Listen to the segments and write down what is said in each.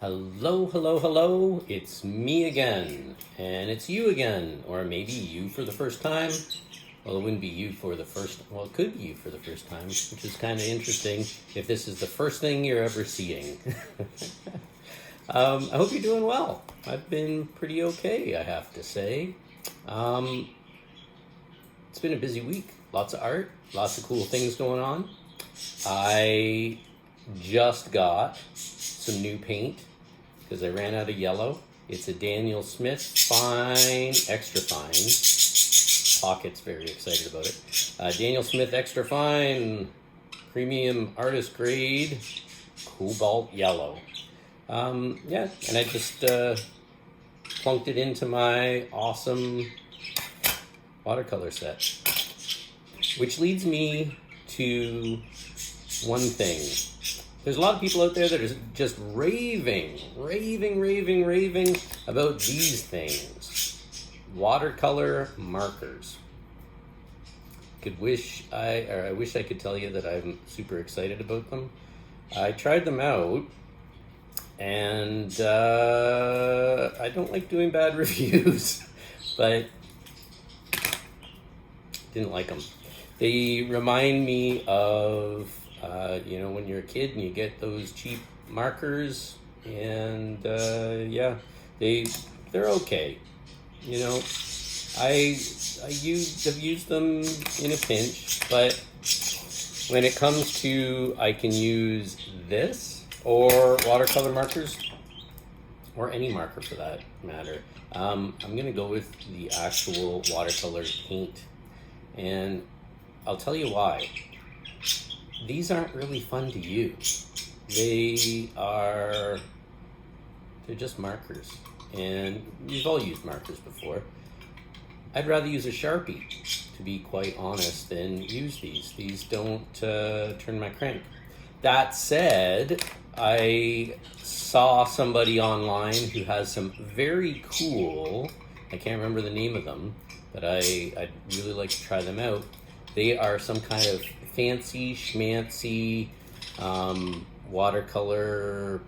Hello, hello, hello. It's me again. And it's you again. Or maybe you for the first time. Well, it wouldn't be you for the first, well, it could be you for the first time, which is kind of interesting if this is the first thing you're ever seeing. I hope you're doing well. I've been pretty okay, I have to say. Um, it's been a busy week. Lots of art, lots of cool things going on. I just got some new paint because I ran out of yellow. It's a Daniel Smith fine, extra fine. Pocket's very excited about it. Daniel Smith extra fine, premium artist grade, cobalt yellow. Yeah, and I just plunked it into my awesome watercolor set. Which leads me to one thing. There's a lot of people out there that are just raving about these things. Watercolor markers. I wish I could tell you that I'm super excited about them. I tried them out, and I don't like doing bad reviews, but didn't like them. They remind me of when you're a kid and you get those cheap markers, and yeah, they're okay. I have used them in a pinch, but when it comes to I can use this or watercolor markers or any marker for that matter, I'm gonna go with the actual watercolor paint, and I'll tell you why. These aren't really fun to use. They're just markers. And you've all used markers before. I'd rather use a Sharpie, to be quite honest, than use these. These don't turn my crank. That said, I saw somebody online who has some very cool, I can't remember the name of them, but I'd really like to try them out. They are some kind of fancy schmancy watercolor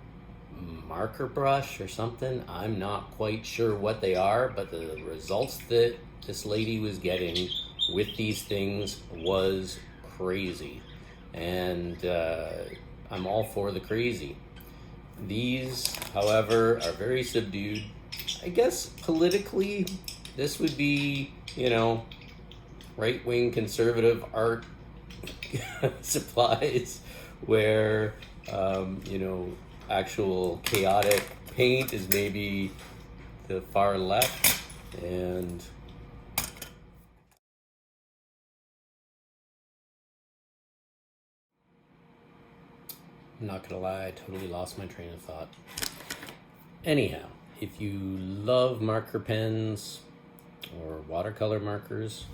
marker brush or something. I'm not quite sure what they are, but the results that this lady was getting with these things was crazy. And I'm all for the crazy. These, however, are very subdued. I guess politically, this would be, right-wing conservative art supplies where actual chaotic paint is maybe the far left. And I'm not gonna lie, I totally lost my train of thought. Anyhow, if you love marker pens or watercolor markers,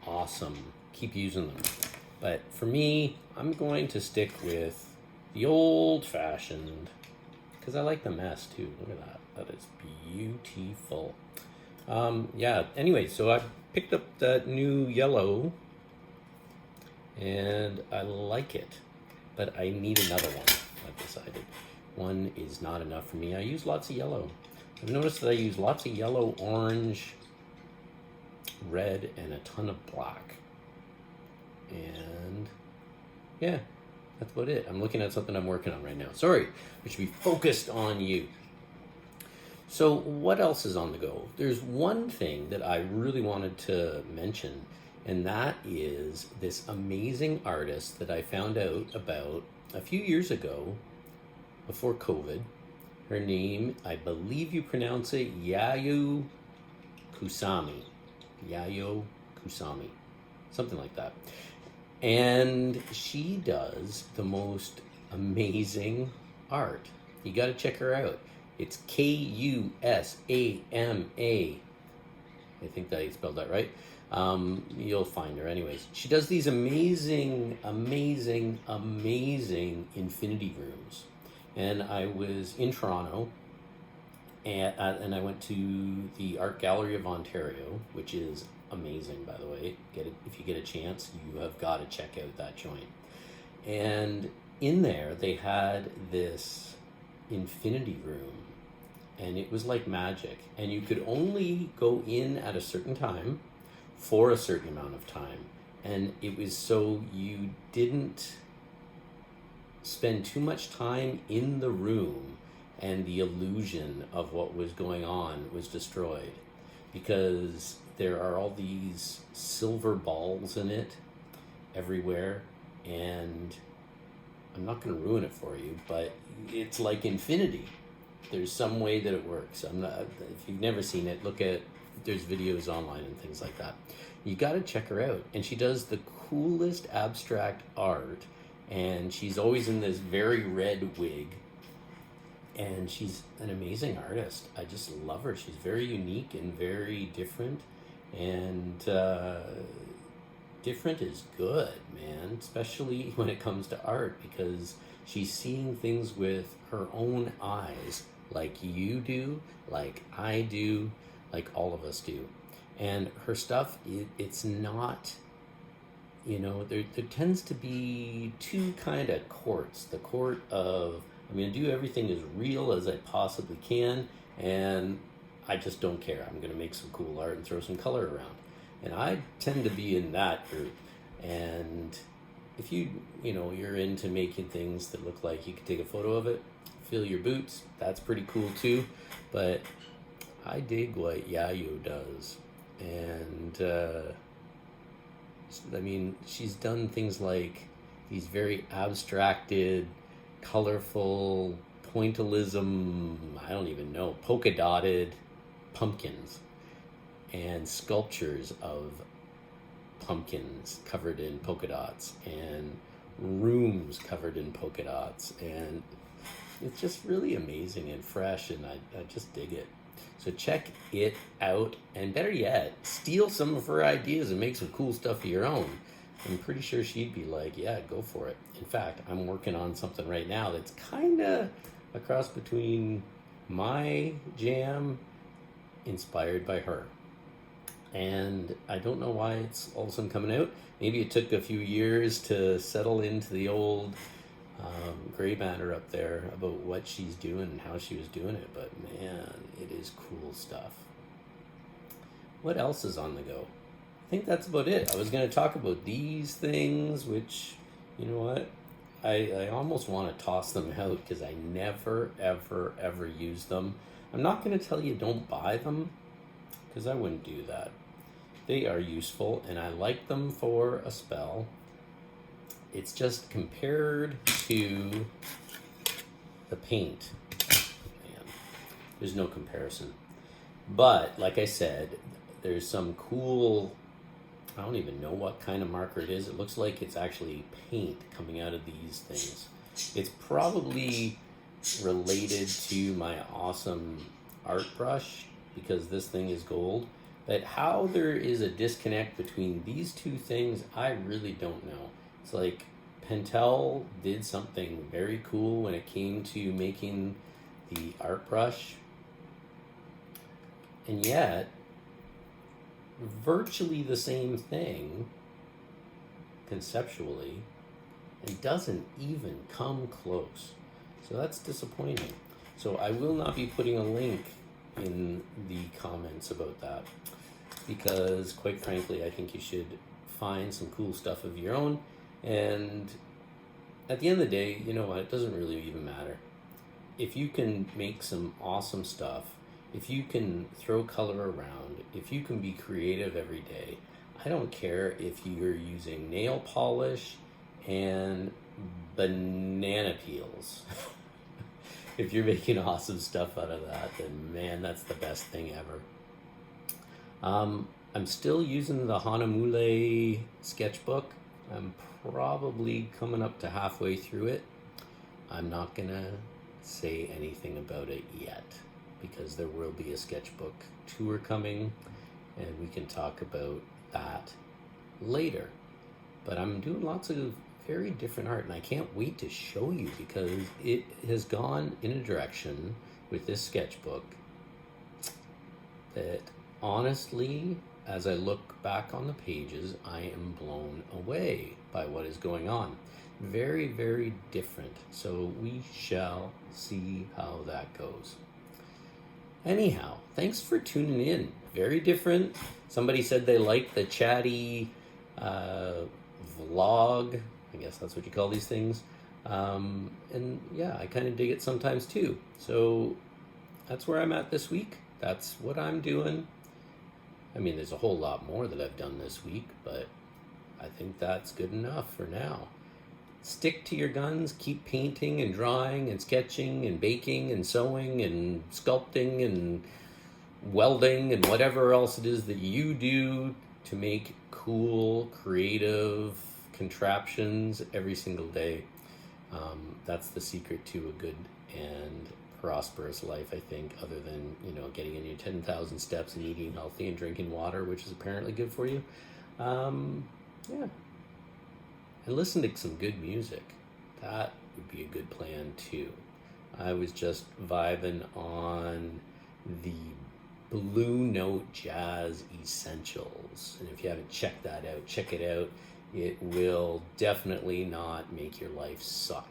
awesome, keep using them. But for me, I'm going to stick with the old-fashioned, because I like the mess too. Look at that. That is beautiful. Yeah, anyway, so I picked up that new yellow, and I like it. But I need another one, I've decided. One is not enough for me. I use lots of yellow. I've noticed that I use lots of yellow, orange, red, and a ton of black. And yeah, that's about it. I'm looking at something I'm working on right now. Sorry, we should be focused on you. So what else is on the go? There's one thing that I really wanted to mention, and that is this amazing artist that I found out about a few years ago, before COVID. Her name, I believe you pronounce it Yayoi Kusama. Yayoi Kusama. Something like that. And she does the most amazing art. You got to check her out. It's Kusama. I think that I spelled that right. You'll find her anyways. She does these amazing infinity rooms. And I was in Toronto, and I went to the Art Gallery of Ontario, which is amazing, by the way. If you get a chance, you have got to check out that joint. And in there, they had this infinity room, and it was like magic, and you could only go in at a certain time for a certain amount of time, and it was so you didn't spend too much time in the room, and the illusion of what was going on was destroyed, because there are all these silver balls in it everywhere, and I'm not going to ruin it for you, but it's like infinity. There's some way that it works. I'm not, if you've never seen it, there's videos online and things like that. You got to check her out. And she does the coolest abstract art, and she's always in this very red wig, and she's an amazing artist. I just love her. She's very unique and very different, and different is good, man, especially when it comes to art, because she's seeing things with her own eyes, like you do, like I do, like all of us do. And her stuff, it's not, there tends to be two kind of courts. The court of, I'm going to do everything as real as I possibly can, and I just don't care. I'm going to make some cool art and throw some color around. And I tend to be in that group. And if you're into making things that look like you could take a photo of it, fill your boots, that's pretty cool too. But I dig what Yayoi does. And she's done things like these very abstracted, colorful, pointillism, I don't even know, polka dotted pumpkins, and sculptures of pumpkins covered in polka dots, and rooms covered in polka dots, and it's just really amazing and fresh, and I just dig it. So check it out, and better yet, steal some of her ideas and make some cool stuff of your own. I'm pretty sure she'd be like, yeah, go for it. In fact, I'm working on something right now that's kind of a cross between my jam inspired by her. And I don't know why it's all of a sudden coming out. Maybe it took a few years to settle into the old gray matter up there about what she's doing and how she was doing it. But man, it is cool stuff. What else is on the go? I think that's about it. I was going to talk about these things, which, you know what? I almost want to toss them out because I never, ever, ever use them. I'm not going to tell you don't buy them, because I wouldn't do that. They are useful, and I like them for a spell. It's just compared to the paint, man, there's no comparison. But like I said, there's some cool, I don't even know what kind of marker it is. It looks like it's actually paint coming out of these things. It's probably related to my awesome art brush, because this thing is gold. But how there is a disconnect between these two things, I really don't know. It's like Pentel did something very cool when it came to making the art brush, and yet virtually the same thing conceptually, and doesn't even come close. So that's disappointing. So I will not be putting a link in the comments about that, because quite frankly I think you should find some cool stuff of your own. And at the end of the day, you know what, it doesn't really even matter. If you can make some awesome stuff, if you can throw color around, if you can be creative every day, I don't care if you're using nail polish and banana peels. If you're making awesome stuff out of that, then man, that's the best thing ever. I'm still using the Hanamule sketchbook. I'm probably coming up to halfway through it. I'm not gonna say anything about it yet, because there will be a sketchbook tour coming, and we can talk about that later. But I'm doing lots of very different art, and I can't wait to show you, because it has gone in a direction with this sketchbook that honestly, as I look back on the pages, I am blown away by what is going on. Very, very different. So we shall see how that goes. Anyhow, thanks for tuning in. Very different. Somebody said they liked the chatty vlog. I guess that's what you call these things. And yeah, I kind of dig it sometimes too. So that's where I'm at this week. That's what I'm doing. I mean, there's a whole lot more that I've done this week, but I think that's good enough for now. Stick to your guns, keep painting and drawing and sketching and baking and sewing and sculpting and welding and whatever else it is that you do to make cool, creative contraptions every single day. That's the secret to a good and prosperous life, I think, other than, getting in your 10,000 steps and eating healthy and drinking water, which is apparently good for you. Yeah. And listen to some good music. That would be a good plan too. I was just vibing on the Blue Note Jazz Essentials. And if you haven't checked that out, check it out. It will definitely not make your life suck.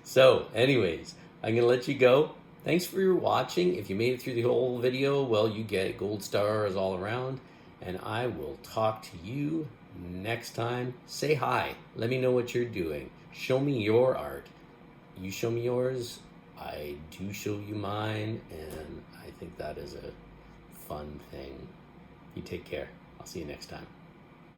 So, anyways, I'm going to let you go. Thanks for watching. If you made it through the whole video, well, you get gold stars all around. And I will talk to you next time. Say hi. Let me know what you're doing. Show me your art. You show me yours. I do show you mine. And I think that is a fun thing. You take care. I'll see you next time.